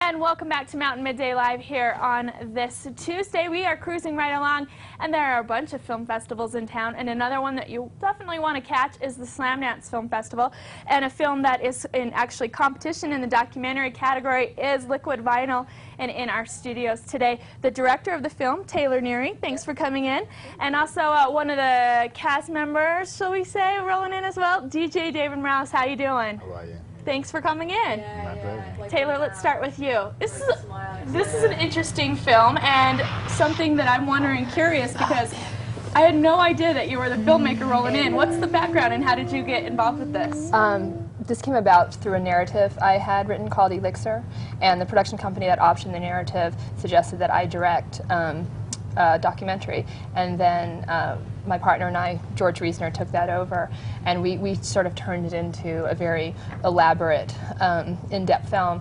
And welcome back to Mountain Midday Live here on this Tuesday. We are cruising right along, and there are a bunch of film festivals in town, and another one that you definitely want to catch is the Slamdance Film Festival, and a film that is in actually competition in the documentary category is Liquid Vinyl. And in our studios today, the director of the film, Taylor Neary, thanks for coming in, and also one of the cast members, shall we say, rolling in as well, DJ David Morales. How you doing? How are you? Thanks for coming in. Yeah. Taylor, let's start with you. This is an interesting film and something that I'm wondering, curious, because I had no idea that you were the filmmaker rolling in. What's the background and how did you get involved with this? This came about through a narrative I had written called Elixir, and the production company that optioned the narrative suggested that I direct a documentary, and then my partner and I, George Reisner, took that over, and we sort of turned it into a very elaborate, in-depth film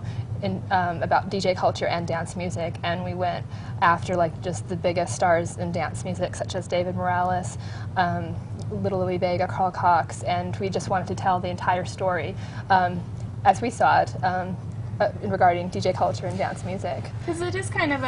about DJ culture and dance music, and we went after like just the biggest stars in dance music, such as David Morales, Little Louis Vega, Carl Cox, and we just wanted to tell the entire story as we saw it regarding DJ culture and dance music. Because it is kind of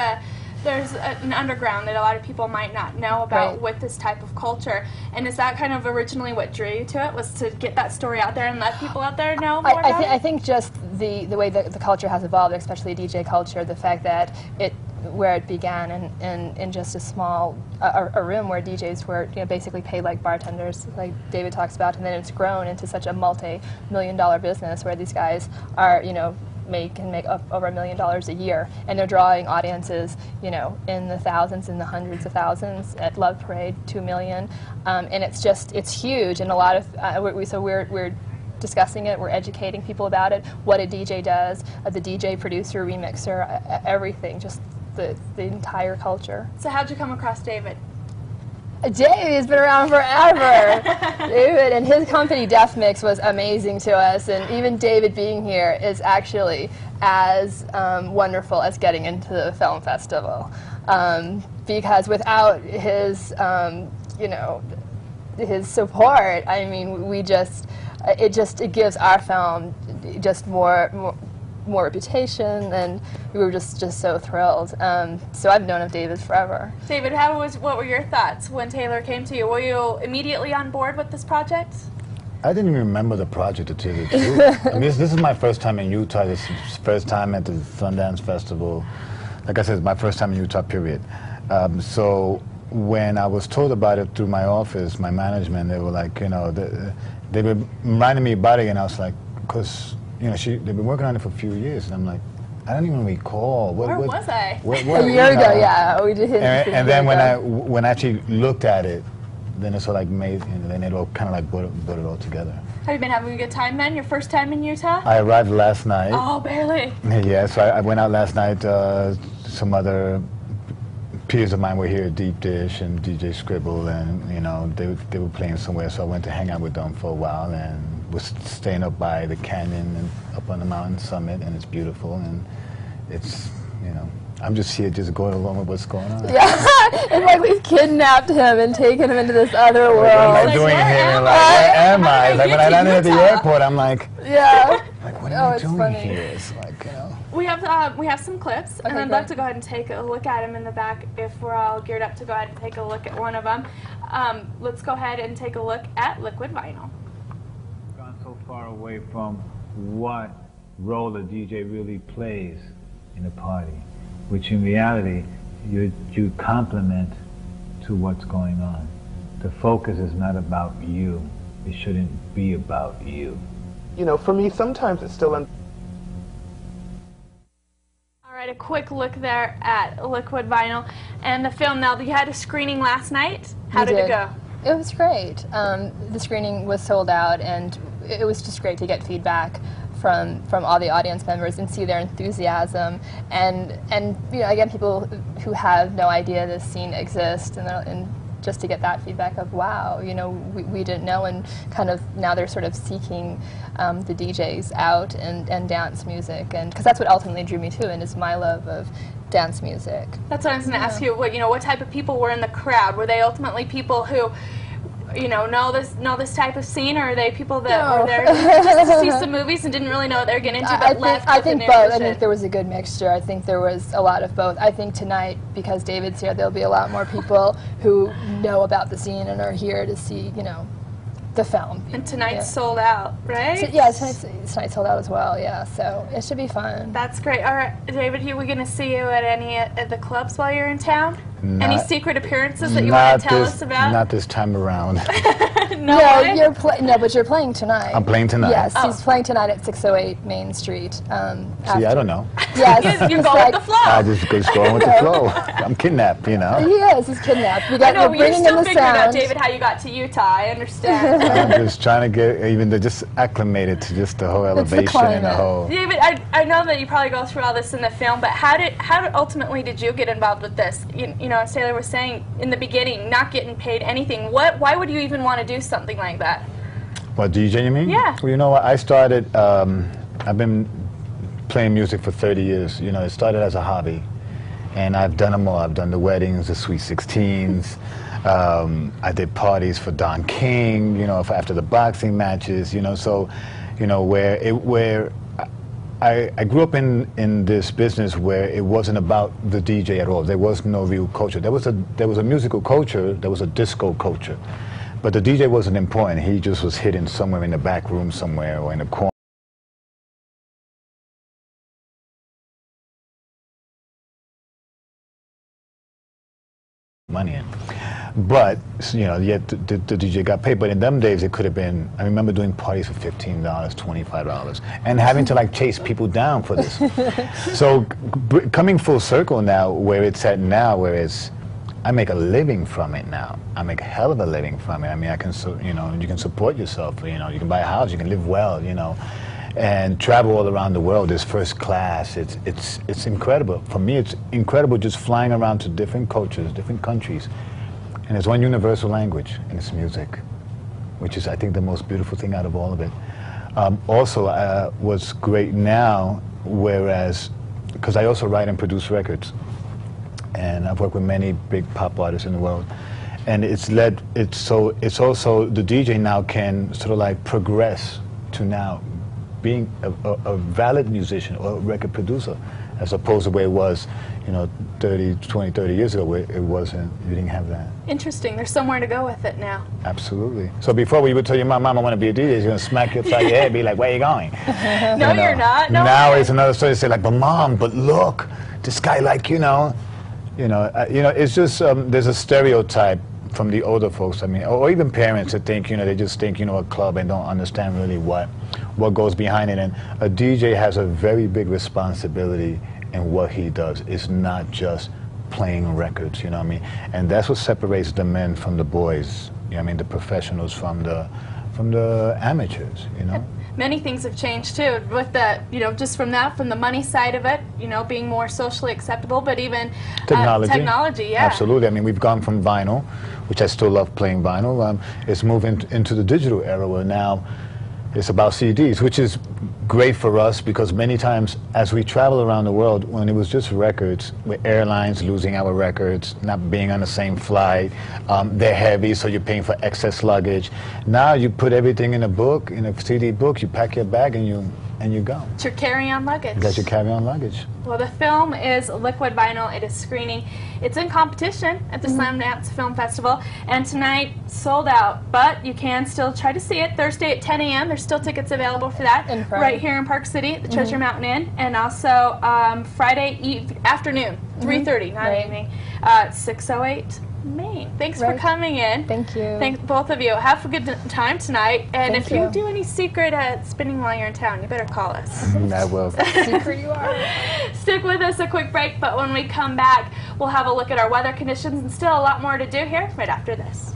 there's an underground that a lot of people might not know about with this type of culture. And is that kind of originally what drew you to it, was to get that story out there and let people out there know more about it? I think just the way that the culture has evolved, especially DJ culture, the fact that where it began in just a small a room where DJs were basically paid like bartenders, like David talks about, and then it's grown into such a multi-million-dollar business where these guys are can make up over $1 million a year, and they're drawing audiences, in the thousands and the hundreds of thousands. At Love Parade, 2 million, and it's huge. And a lot of we're discussing it, we're educating people about it, what a DJ does, the DJ, producer, remixer, everything, just the entire culture. So how'd you come across David? David's been around forever. David and his company Def Mix was amazing to us, and even David being here is actually as wonderful as getting into the film festival, because without his his support, I mean, it gives our film just more reputation, and we were just so thrilled. So I've known of David forever. David, what were your thoughts when Taylor came to you? Were you immediately on board with this project? I didn't even remember the project, to tell you the truth. I mean, this is my first time in Utah. This is first time at the Slamdance Festival. Like I said, it's my first time in Utah, period. So when I was told about it through my office, my management, they were like, they were reminding me about it, and I was like, because they've been working on it for a few years, and I'm like, I don't even recall. Where was I? A year ago, yeah. We did. And then when I actually looked at it, then it's sort of like made, then it all kind of like put it all together. Have you been having a good time then? Your first time in Utah? I arrived last night. Oh, barely. Yeah, so I went out last night. Some other peers of mine were here, Deep Dish and DJ Scribble, and they were playing somewhere, so I went to hang out with them for a while, and was staying up by the canyon and up on the mountain summit, and it's beautiful, and it's, I'm just here just going along with what's going on. Yeah, it's like we've kidnapped him and taken him into this other world. What am I doing here? Where am I? Like when I landed at the airport, I'm like, like what am I doing here? It's like, We have some clips, and I'd love to go ahead and take a look at them in the back if we're all geared up to go ahead and take a look at one of them. Let's go ahead and take a look at Liquid Vinyl. Gone so far away from what role a DJ really plays in a party, which in reality you complement to what's going on. The focus is not about you. It shouldn't be about you. For me, sometimes it's still A quick look there at Liquid Vinyl and the film. Now, you had a screening last night. How did it go? It was great. The screening was sold out, and it was just great to get feedback from all the audience members and see their enthusiasm, and again, people who have no idea this scene exists, and just to get that feedback of, wow, we didn't know, and kind of now they're sort of seeking the DJs out and dance music, and because that's what ultimately drew me to it, is my love of dance music. That's what I was going to ask you. What type of people were in the crowd? Were they ultimately people who know this type of scene, or are they people that were there just to see some movies and didn't really know what they were getting into, but left I with think a new both. I vision? think there was a good mixture. I think there was a lot of both. I think tonight, because David's here, there'll be a lot more people who know about the scene and are here to see, the film. And tonight's sold out, right? So, yeah, tonight's sold out as well, yeah, so it should be fun. That's great. All right, David, are we going to see you at any of the clubs while you're in town? Any secret appearances that you want to tell us about? Not this time around. No, but you're playing tonight. I'm playing tonight. Yes, he's playing tonight at 608 Main Street. See, I don't know. Yes, you go with the flow. I just go with the flow. I'm kidnapped, He is. He's kidnapped. We're bringing in the sound. You're still figuring out, David, how you got to Utah. I understand. I'm just trying to get just acclimated to just the whole elevation and the whole. David, I know that you probably go through all this in the film, but how ultimately did you get involved with this? You know, as Taylor was saying in the beginning, not getting paid anything. Why would you even want to do something like that? What, DJ, you mean? Yeah. Well, you know what? I started. I've been playing music for 30 years. You know, it started as a hobby, and I've done them all. I've done the weddings, the Sweet 16s. I did parties for Don King, after the boxing matches, so, where I grew up in this business where it wasn't about the DJ at all. There was no real culture. There was a musical culture, there was a disco culture, but the DJ wasn't important. He just was hidden somewhere in the back room somewhere or in a corner. Money in. But, yet the DJ got paid. But in them days, it could have been, I remember doing parties for $15, $25, and having to chase people down for this. So coming full circle now, where it's at now, whereas I make a living from it now. I make a hell of a living from it. I mean, you can support yourself, you can buy a house, you can live well, and travel all around the world. It's first class. It's incredible. For me, it's incredible just flying around to different cultures, different countries. And there's one universal language, and it's music, which is, I think, the most beautiful thing out of all of it. Also, what's great now, whereas, because I also write and produce records, and I've worked with many big pop artists in the world, and it's also, the DJ now can sort of progress to now being a valid musician or a record producer, as opposed to where it was, 20, 30 years ago, where it wasn't, you didn't have that. Interesting. There's somewhere to go with it now. Absolutely. So before we would tell your mom, I want to be a DJ, she's going to smack you upside your head and be like, where are you going? No, you're not. No, now it's another story to say, but Mom, but look, this guy, it's just, there's a stereotype from the older folks, or even parents that think, they just think, a club and don't understand really what goes behind it. And a DJ has a very big responsibility in what he does. It's not just playing records, And that's what separates the men from the boys, the professionals from the amateurs, Many things have changed too, with the, just from the money side of it, being more socially acceptable, but even technology, yeah. Absolutely. We've gone from vinyl, which I still love playing vinyl. It's moving into the digital era where now it's about CDs, which is great for us because many times as we travel around the world, when it was just records, with airlines losing our records, not being on the same flight, they're heavy, so you're paying for excess luggage. Now you put everything in a book, in a CD book, you pack your bag and you go. It's your carry-on luggage. You got your carry-on luggage. Well, the film is Liquid Vinyl. It is screening. It's in competition at the Slamdance Film Festival, and tonight sold out. But you can still try to see it Thursday at 10 a.m. There's still tickets available for that right here in Park City at the Treasure Mountain Inn, and also Friday afternoon, 3:30, not evening, 608. Maine. Thanks for coming in. Thank you. Thanks both of you. Have a good time tonight. And if you do any secret spinning while you're in town, you better call us. I will. Secret you are. Stick with us, a quick break, but when we come back, we'll have a look at our weather conditions and still a lot more to do here right after this.